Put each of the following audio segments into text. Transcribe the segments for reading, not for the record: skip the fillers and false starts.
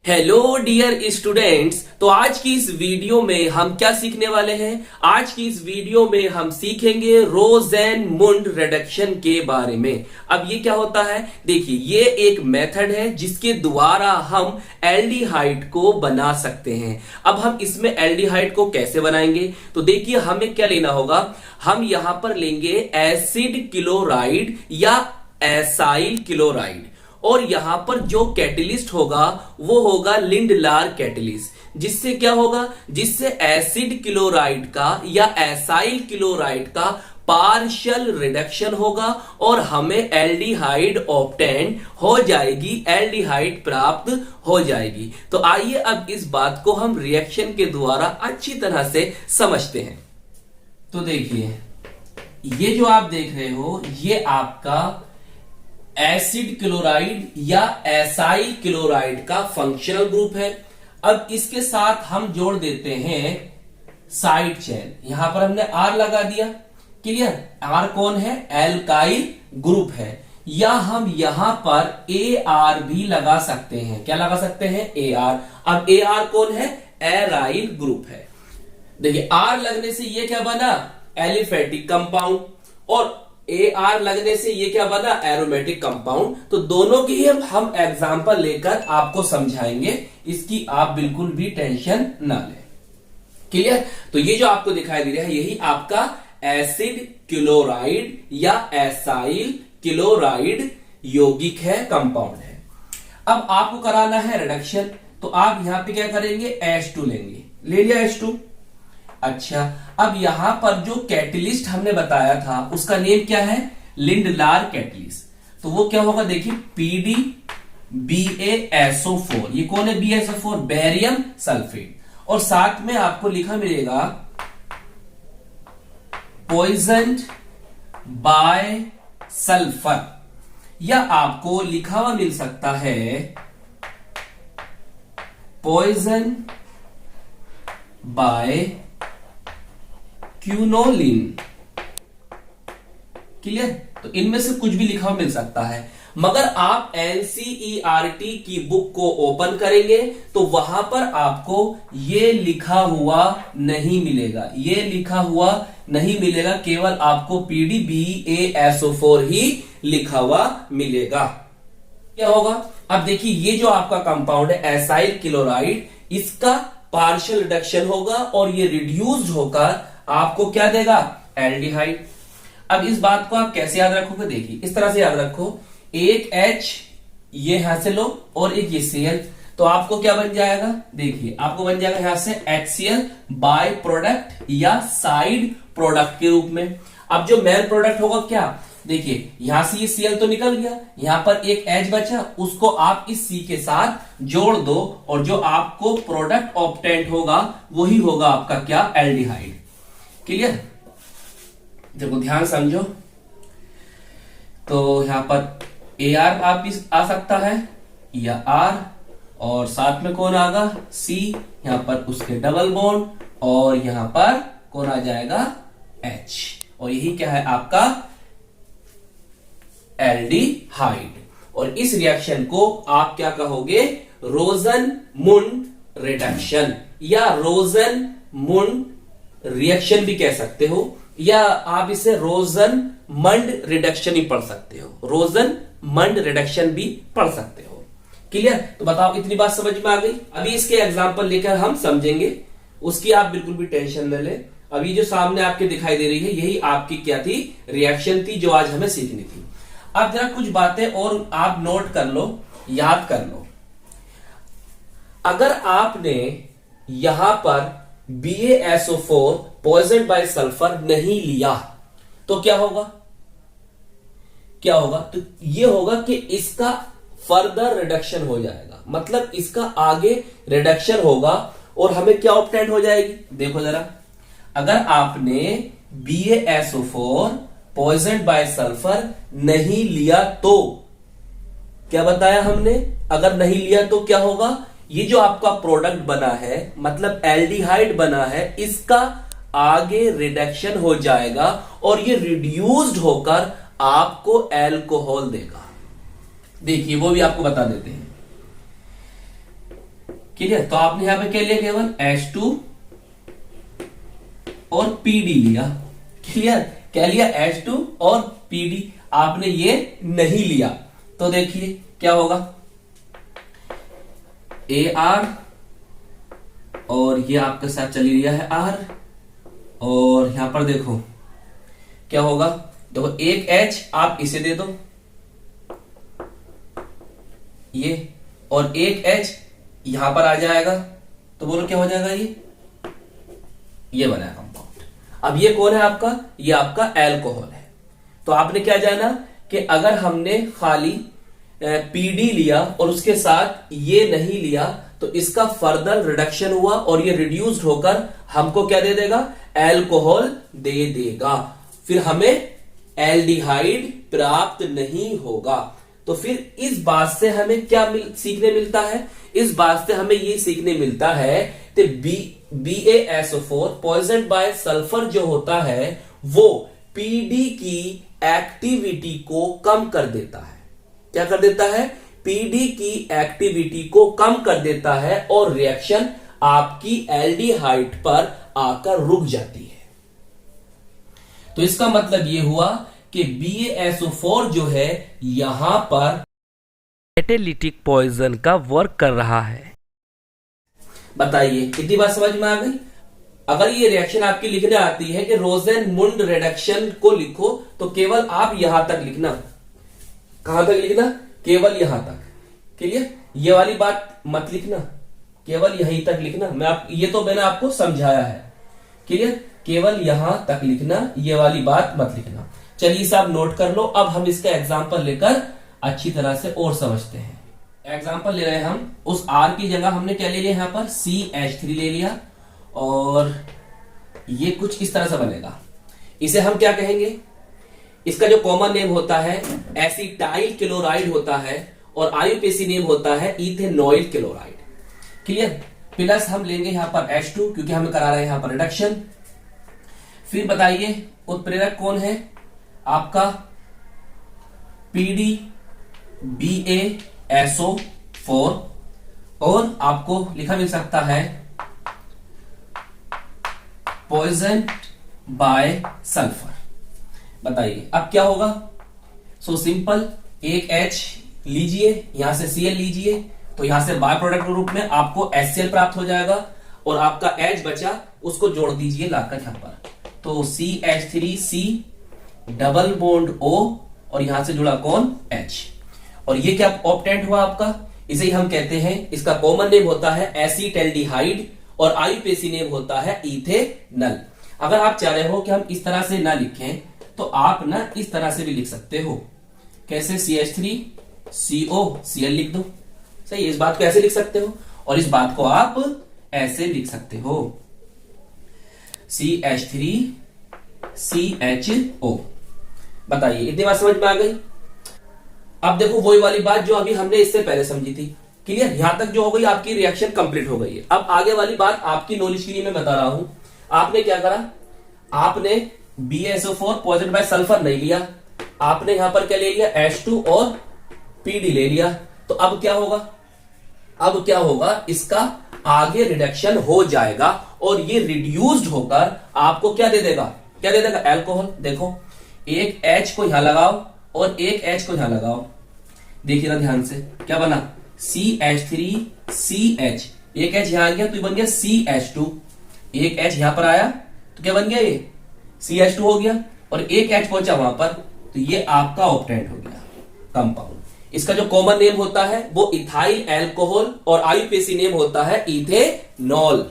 Hello dear students. तो आज की इस वीडियो में हम क्या सीखने वाले हैं? आज की इस वीडियो में हम सीखेंगे रोज़ेनमुंड रिडक्शन के बारे में। अब ये क्या होता है? देखिए, ये एक मेथड है जिसके द्वारा हम एल्डिहाइड को बना सकते हैं। अब हम इसमें एल्डिहाइड को कैसे बनाएंगे? तो देखिए, हमें क्या लेना होगा। हम यहां पर लेंगे एसिड क्लोराइड या एसाइल क्लोराइड, और यहां पर जो कैटलिस्ट होगा वो होगा लिंडलार कैटलिस्ट। जिससे क्या होगा? जिससे एसिड क्लोराइड का या एसाइल क्लोराइड का पार्शियल रिडक्शन होगा और हमें एल्डिहाइड ऑब्टेन हो जाएगी, एल्डिहाइड प्राप्त हो जाएगी। तो आइए अब इस बात को हम रिएक्शन के द्वारा अच्छी तरह से समझते हैं। तो देखिए, ये जो आप देख रहे हो ये आपका एसिड क्लोराइड या एसाइल क्लोराइड का फंक्शनल ग्रुप है। अब इसके साथ हम जोड़ देते हैं साइड चेन। यहां पर हमने आर लगा दिया। क्लियर? आर कौन है? एल्काइल ग्रुप है। या हम यहां पर ए आर भी लगा सकते हैं। क्या लगा सकते हैं? A R. अब ए आर कौन है? एराइल ग्रुप है। देखिए, आर लगने से ये क्या बना? Aliphatic compound. और ए आर लगने से ये क्या बना? Aromatic compound. तो दोनों की ही हम एग्जांपल लेकर आपको समझाएंगे। इसकी आप बिल्कुल भी टेंशन ना लें। क्लियर? तो ये जो आपको दिखाई दे रहा है यही आपका एसिड क्लोराइड या एसाइल क्लोराइड यौगिक है, कंपाउंड है। अब आपको कराना है रिडक्शन। तो आप यहां पे क्या करेंगे? H2 लेंगे। ले लिया H2। अच्छा, अब यहां पर जो कैटलिस्ट हमने बताया था उसका नेम क्या है? Lindlar catalyst. तो वो क्या होगा? देखिए, PD BaSO4। ये कौन है? BaSO4, barium sulphate. और साथ में आपको लिखा मिलेगा पॉइजन्ड बाय सल्फर, या आपको लिखा हुआ मिल सकता है पॉइजन बाय क्यूनोलिन। क्लियर? तो इनमें से कुछ भी लिखा हुआ मिल सकता है। मगर आप एनसीईआरटी की बुक को ओपन करेंगे तो वहां पर आपको ये लिखा हुआ नहीं मिलेगा। ये लिखा हुआ नहीं मिलेगा, केवल आपको PDBaSO4 ही लिखा हुआ मिलेगा। क्या होगा? अब देखिए, ये जो आपका कंपाउंड है एसाइल क्लोराइड, इसका पार्शियल रिडक्शन होगा और ये रिड्यूस्ड होकर आपको क्या देगा? एल्डिहाइड। अब इस बात को आप कैसे याद रखोगे? देखिए, इस तरह से याद रखो, एक H ये यहां से लो और एक ये Cl। तो आपको क्या बन जाएगा? देखिए, आपको बन जाएगा यहां से HCl बाय प्रोडक्ट या साइड प्रोडक्ट के रूप में। अब जो मेन प्रोडक्ट होगा क्या? देखिए, यहां से ये Cl तो निकल गया, यहां पर एक H बचा, उसको आप इस C के साथ जोड़ दो और जो आपको प्रोडक्ट ऑब्टेंड होगा वही होगा आपका क्या? एल्डिहाइड। क्लियर? देखो, ध्यान समझो। तो यहां पर AR आप आ सकता है या R, और साथ में कौन आगा? C। यहां पर उसके डबल बॉन्ड और यहां पर कौन आ जाएगा? H। और यही क्या है? आपका एल्डिहाइड। और इस रिएक्शन को आप क्या कहोगे? रोज़ेनमुंड रिडक्शन या रोज़ेनमुंड रिएक्शन भी कह सकते हो, या आप इसे रोज़ेनमंड रिडक्शन ही पढ़ सकते हो। रोज़ेनमंड रिडक्शन भी पढ़ सकते हो। क्लियर? तो बताओ, इतनी बात समझ में आ गई? अभी इसके एग्जांपल लेकर हम समझेंगे, उसकी आप बिल्कुल भी टेंशन न ले। अभी जो सामने आपके दिखाई दे रही है यही आपकी क्या थी? रिएक्शन थी जो आज हमें सीखनी थी। अब जरा कुछ बातें और आप नोट कर लो, याद कर लो। अगर आपने यहां पर BaSO4 पॉइजन बाय सल्फर नहीं लिया तो क्या होगा? क्या होगा? तो ये होगा कि इसका फर्दर रिडक्शन हो जाएगा, मतलब इसका आगे रिडक्शन होगा और हमें क्या ऑब्टेंड हो जाएगी? देखो जरा, अगर आपने BaSO4 पॉइजन बाय सल्फर नहीं लिया तो क्या बताया हमने? अगर नहीं लिया तो क्या होगा? ये जो आपका प्रोडक्ट बना है, मतलब एल्डिहाइड बना है, इसका आगे रिडक्शन हो जाएगा और ये रिड्यूस्ड होकर आपको अल्कोहल देगा। देखिए, वो भी आपको बता देते हैं। क्लियर। तो आपने यहां पे क्या लिया, केवल H2 और PD लिया। क्लियर, क्या लिया, H2 और PD। आपने ये नहीं लिया तो देखिए क्या होगा, AR और ये आपके साथ चली लिया है R, और यहां पर देखो क्या होगा, देखो एक H आप इसे दे दो ये, और एक H यहां पर आ जाएगा, तो बोलो क्या हो जाएगा, ये बना कंपाउंड। अब ये कौन है आपका, ये आपका एल्कोहल है। तो आपने क्या जाना कि अगर हमने खाली PD लिया और उसके साथ ये नहीं लिया तो इसका फर्दर रिडक्शन हुआ और ये रिड्यूस्ड होकर हमको क्या दे देगा, एल्कोहल दे देगा। फिर हमें एल्डिहाइड प्राप्त नहीं होगा। तो फिर इस बात से हमें क्या सीखने मिलता है, इस बात से हमें ये सीखने मिलता है कि BaSO4 पॉइजन बाय सल्फर जो होता है वो PD की एक्टिविटी को कम कर देता है। क्या कर देता है, PD की एक्टिविटी को कम कर देता है और रिएक्शन आपकी एल्डिहाइड पर आकर रुक जाती है। तो इसका मतलब यह हुआ कि BaSO4 जो है यहां पर कैटालिटिक पॉइजन का वर्क कर रहा है। बताइए कितनी बात समझ में आ गई। अगर ये रिएक्शन आपकी लिखने आती है कि रोजेनमुंड रिडक्शन को लिखो तो केवल आप यहां तक लिखना। कहां तक लिखना, केवल यहां तक। क्लियर, ये वाली बात मत लिखना, केवल यहीं तक लिखना। ये तो मैंने आपको समझाया है। क्लियर, केवल यहां तक लिखना, ये वाली बात मत लिखना। चलिए इसे आप नोट कर लो। अब हम इसका एग्जाम्पल लेकर अच्छी तरह से और समझते हैं। एग्जाम्पल ले रहे हैं हम, उस R की जगह हमने क्या ले लिया, यहां पर CH3 ले लिया और ये कुछ इस तरह से बनेगा। इसे हम क्या कहेंगे, इसका जो कॉमन नेम होता है एसिटाइल क्लोराइड होता है और आईयूपीएसी नेम होता है इथेनॉइल क्लोराइड। क्लियर, प्लस हम लेंगे यहां पर H2 क्योंकि हम करा रहे हैं यहां पर रिडक्शन। फिर बताइए उत्प्रेरक कौन है आपका, PD BaSO4 और आपको लिखा मिल सकता है पॉइजन बाय सल्फर। बताइए अब क्या होगा, सो सिंपल, एक H लीजिए, यहां से Cl लीजिए, तो यहां से बाय प्रोडक्ट के रूप में आपको HCl प्राप्त हो जाएगा और आपका H बचा उसको जोड़ दीजिए लाकर यहां पर, तो CH3C डबल बॉन्ड O और यहां से जुड़ा कौन, H। और ये क्या ऑप्टेंट हुआ आपका, इसे ही हम कहते हैं, इसका कॉमन नेम होता है एसिटल्डिहाइड और आईयूपीएसी नेम होता है इथेनॉल। अगर आप चाह रहे हो कि हम इस तरह से ना लिखें तो आप ना इस तरह से भी लिख सकते हो। कैसे, CH3CO Cl लिख दो। सही, इस बात को ऐसे लिख सकते हो और इस बात को आप ऐसे लिख सकते हो, CH3CHO। बताइए इतनी बात समझ में आ गई। अब देखो वही वाली बात जो अभी हमने इससे पहले समझी थी। क्लियर, यहां तक जो हो गई आपकी रिएक्शन कंप्लीट हो गई है। अब आगे वाली बात आपकी नॉलेज के लिए मैं बता रहा हूं। आपने क्या करा, आपने BaSO4 पॉइजन बाय सल्फर नहीं लिया, आपने यहां पर क्या ले लिया, H2 और PD ले लिया। तो अब क्या होगा, अब क्या होगा, इसका आगे रिडक्शन हो जाएगा और ये रिड्यूस्ड होकर आपको क्या दे देगा, क्या दे देगा, एल्कोहल। देखो एक H को यहां लगाओ और एक H को यहां लगाओ, देखिए ना ध्यान से, क्या बना, CH3CH, एक H यहां आ गया तो बन गया CH2, एक H यहां पर आया तो क्या बन गया, ये CH2 हो गया और एक H पहुंचा वहां पर तो ये आपका ऑप्टेंट हो गया कंपाउंड। इसका जो कॉमन नेम होता है वो इथाइल एल्कोहल और आईयूपीएसी नेम होता है इथेनॉल।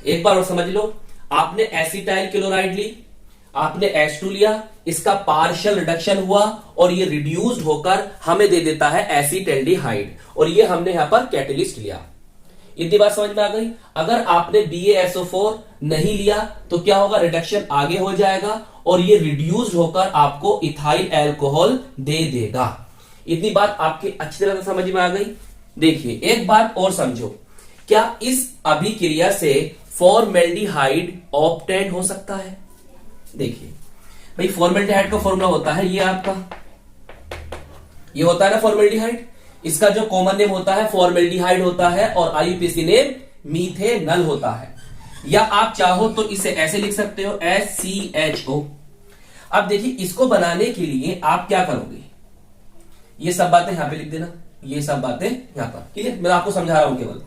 एक बार और समझ लो, आपने एसिटाइल क्लोराइड ली, आपने H2 लिया, इसका पार्शियल रिडक्शन हुआ और ये रिड्यूस्ड होकर हमें दे देता है एसिटल्डिहाइड और ये हमने यहां पर कैटलिस्ट लिया। इतनी बात समझ में आ गई। अगर आपने BaSO4 नहीं लिया तो क्या होगा, रिडक्शन आगे हो जाएगा और ये रिड्यूस्ड होकर आपको इथाइल एल्कोहल दे देगा। इतनी बात आपकी अच्छी तरह से समझ में आ गई। देखिए एक बात और समझो, क्या इस अभिक्रिया से फॉर्मेल्डिहाइड ऑब्टेन हो सकता है। देखिए भाई, फॉर्मेल्डिहाइड का फॉर्मूला होता है ये आपका, ये होता है ना फॉर्मेल्डिहाइड, इसका जो कॉमन नेम होता है फॉर्मेल्डिहाइड होता है और आईयूपीएसी नेम मीथेनल होता है। या आप चाहो तो इसे ऐसे लिख सकते हो SCHO। अब देखिए इसको बनाने के लिए आप क्या करोगे, ये सब बातें यहां पे लिख देना, ये सब बातें यहां पर, ठीक है, मैं आपको समझा रहा हूं केवल।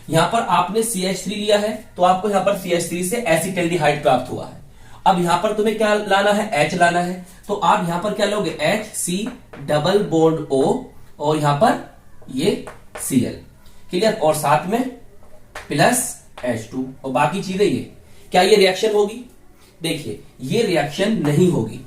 यहां पर आपने CH3 लिया है तो आपको यहां पर CH3 से एसिटाल्डिहाइड प्राप्त हुआ है। अब यहां पर तुम्हें क्या लाना है, H लाना है, तो आप यहां पर क्या लोगे, HC डबल बॉन्ड O और यहां पर ये Cl, क्लियर, और साथ में प्लस H2 और बाकी चीजें ये। क्या ये रिएक्शन होगी? देखिए ये रिएक्शन नहीं होगी।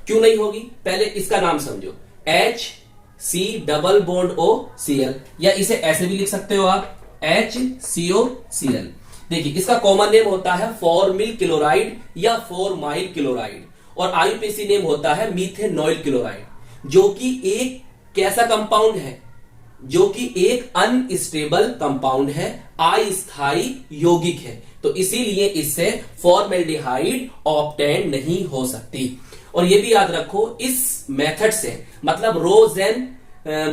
क्यों नहीं होगी? पहले इसका नाम समझो, HC double bond O Cl, या इसे ऐसे भी लिख सकते हो आप HCOCl। देखिए इसका कॉमन नेम होता है फॉर्मिल क्लोराइड या फॉर्माइल क्लोराइड और आईयूपीएसी नेम होता है मीथेनॉइल क्लोराइड, जो कि एक कैसा कंपाउंड है, जो कि एक अनस्टेबल कंपाउंड है, अस्थायी यौगिक है, तो इसीलिए इससे फॉर्मेल्डिहाइड ऑब्टेन नहीं हो सकती। और ये भी याद रखो इस मेथड से, मतलब रोजेन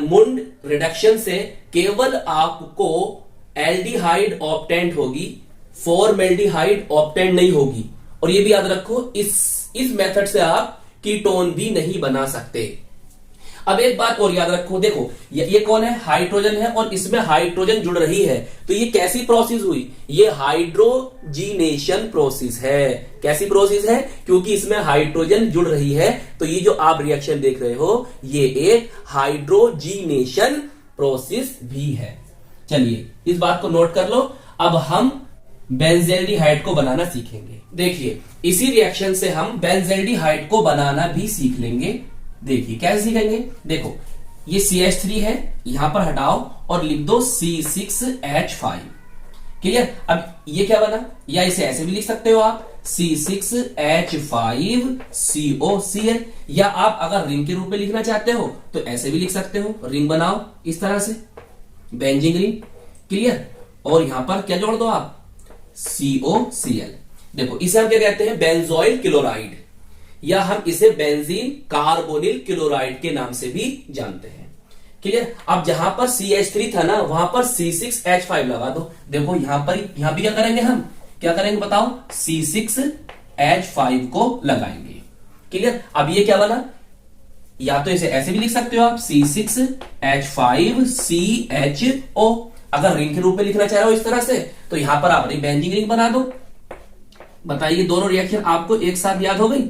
मुंड रिडक्शन से केवल आपको एल्डिहाइड ऑब्टेन होगी, फॉर्मेल्डिहाइड ऑब्टेन नहीं होगी। और ये भी याद रखो इस मेथड से आप कीटोन भी नहीं बना सकते। अब एक बात और याद रखो, देखो ये कौन है, हाइड्रोजन है और इसमें हाइड्रोजन जुड़ रही है, तो ये कैसी प्रोसेस हुई, ये हाइड्रोजीनेशन प्रोसेस है। कैसी प्रोसेस है? क्योंकि इसमें हाइड्रोजन जुड़ रही है, तो ये जो आप रिएक्शन देख रहे हो ये एक हाइड्रोजीनेशन प्रोसेस भी है। चलिए इस बात को नोट कर लो। अब हम बेंजल्डिहाइड को बनाना सीखेंगे। देखिए इसी रिएक्शन से हम बेंजल्डिहाइड को बनाना भी सीख लेंगे। देखिए कैसे सीखेंगे, देखो ये CH3 है, यहां पर हटाओ और लिख दो C6H5, क्लियर। अब ये क्या बना, या इसे ऐसे भी लिख सकते हो आप C6H5COCl, या आप अगर रिंग के रूप में लिखना चाहते हो तो ऐसे भी लिख सकते हो, रिंग बनाओ इस तरह से, बेंजीन रिंग, क्लियर। और यहां पर क्या जोड़ दो आप, COCl। देखो इसे हम क्या कहते हैं, बेंजोइल क्लोराइड, या हम इसे बेंजीन कार्बोनिल क्लोराइड के नाम से भी जानते हैं, क्लियर। अब जहां पर CH3 था ना वहां पर C6H5 लगा दो। देखो यहां भी क्या करेंगे, हम क्या करेंगे बताओ, C6H5 को लगाएंगे, क्लियर। अब ये क्या बना, या तो इसे ऐसे भी लिख सकते हो आप C6H5CHO। अगर रिंग के रूप में लिखना चाह रहे हो इस तरह से, तो यहां पर आप बेंजीन रिंग बना दो। बताइए दोनों रिएक्शन आपको एक साथ याद हो गई?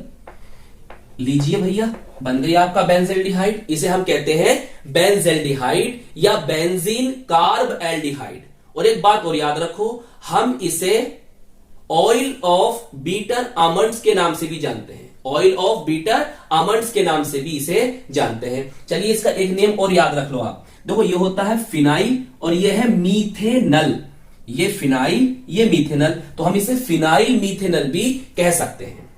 लीजिए भैया, बन गई आपका बेंजल्डिहाइड। इसे हम कहते हैं बेंजल्डिहाइड या बेंजीन कार्ब एल्डिहाइड। और एक बात और याद रखो, हम इसे ऑयल ऑफ बीटर आमंड्स के नाम से भी जानते हैं, ऑयल ऑफ बीटर आमंड्स के नाम से भी इसे जानते हैं। चलिए इसका एक नेम और याद रख लो आप। देखो ये होता है फिनाइल और ये है मीथेनल, ये फिनाइल ये मीथेनल, तो हम इसे फिनाइल मीथेनल भी कह सकते हैं,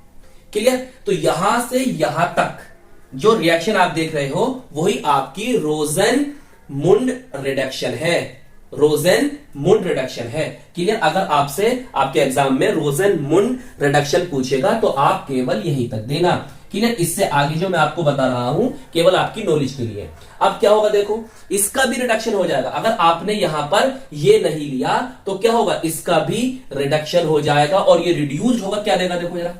क्लियर। तो यहां से यहां तक जो रिएक्शन आप देख रहे हो वही आपकी रोजेन मुंड रिडक्शन है, रोजेन मुंड रिडक्शन है, क्लियर। अगर आपसे आपके एग्जाम में रोजेन मुंड रिडक्शन पूछेगा तो आप केवल यहीं तक देना, क्लियर। इससे आगे जो मैं आपको बता रहा हूं केवल आपकी नॉलेज के लिए। अब क्या होगा, देखो इसका भी रिडक्शन हो जाएगा। अगर आपने यहां पर ये नहीं लिया तो क्या होगा, इसका भी रिडक्शन हो जाएगा और ये रिड्यूस्ड होगा। क्या देगा, देखो जरा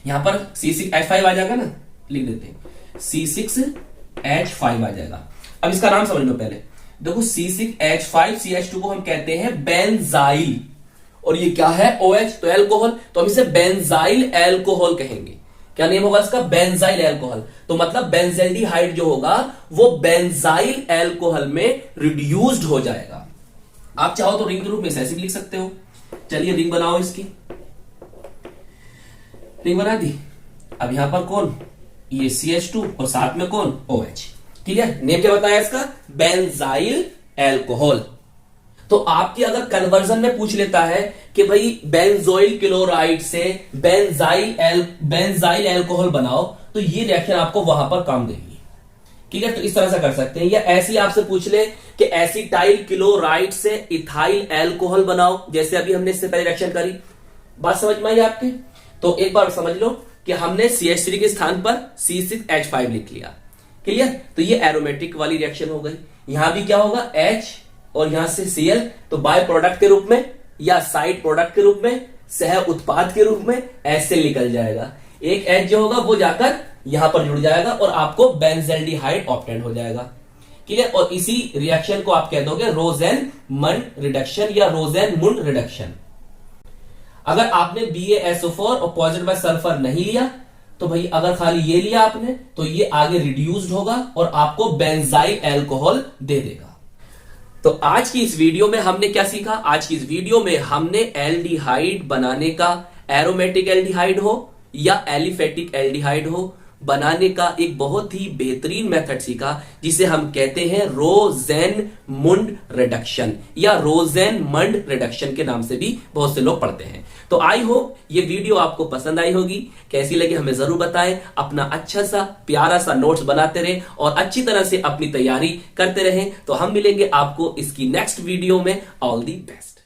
यहां पर C6H5 आ जाएगा ना, लिख देते हैं C6H5 आ जाएगा। अब इसका नाम समझ लो पहले। देखो C6H5CH2 को हम कहते हैं बेंजाइल, और ये क्या है OH, तो एल्कोहल, तो हम इसे बेंजाइल एल्कोहल कहेंगे। क्या नेम होगा इसका, बेंजाइल एल्कोहल। तो मतलब बेंजल्डिहाइड जो होगा वो बेंजाइल एल्कोहल में रिड्यूस्ड हो जाएगा। आप चाहो तो रिंग के रूप में ऐसे भी लिख सकते हो। चलिए रिंग बनाओ, इसकी रिंग बना दी। अब यहां पर कौन, ये CH2 और साथ में कौन, OH, क्लियर। नेम क्या बताया इसका, बेंजाइल एल्कोहल। तो आपकी अगर कन्वर्जन में पूछ लेता है कि भाई बेंजोइल क्लोराइड से बेंजाइल एल्कोहल बनाओ, तो ये रिएक्शन आपको वहां पर काम देगी, क्लियर। तो इस तरह से कर सकते हैं। या ऐसी आपसे पूछ ले कि एसिटाइल क्लोराइड से इथाइल एल्कोहल बनाओ, जैसे अभी हमने इससे पहले रिएक्शन करी। बात समझ में आई आपके? तो एक बार समझ लो कि हमने CH3 के स्थान पर C6H5 लिख लिया, क्लियर। तो ये एरोमेटिक वाली रिएक्शन हो गई। यहां भी क्या होगा, H और यहां से Cl, तो बाय प्रोडक्ट के रूप में या साइड प्रोडक्ट के रूप में, सह उत्पाद के रूप में ऐसे निकल जाएगा। एक H जो होगा वो जाकर यहां पर जुड़ जाएगा और आपको बेंजल्डिहाइड ऑब्टेन हो जाएगा। क्लियर। और इसी रिएक्शन को आप कह दोगे रोजेनमंड रिडक्शन या रोजेनमुंड रिडक्शन। अगर आपने BaSO4 और पॉजिटिव बाय सल्फर नहीं लिया तो भाई अगर खाली ये लिया आपने तो ये आगे रिड्यूस्ड होगा और आपको बेंजाइल अल्कोहल दे देगा। तो आज की इस वीडियो में हमने क्या सीखा, आज की इस वीडियो में हमने एल्डिहाइड बनाने का, एरोमेटिक एल्डिहाइड हो या एलिफेटिक एल्डिहाइड हो, बनाने का एक बहुत ही बेहतरीन मेथड सीखा जिसे हम कहते हैं रोजेनमुंड रिडक्शन या रोजेनमंड रिडक्शन के नाम से भी बहुत से लोग पढ़ते हैं। तो आई होप ये वीडियो आपको पसंद आई होगी। कैसी लगी हमें जरूर बताएं। अपना अच्छा सा प्यारा सा नोट्स बनाते रहें और अच्छी तरह से अपनी तैयारी करते रहें। तो हम मिलेंगे आपको इसकी नेक्स्ट वीडियो में। All the best.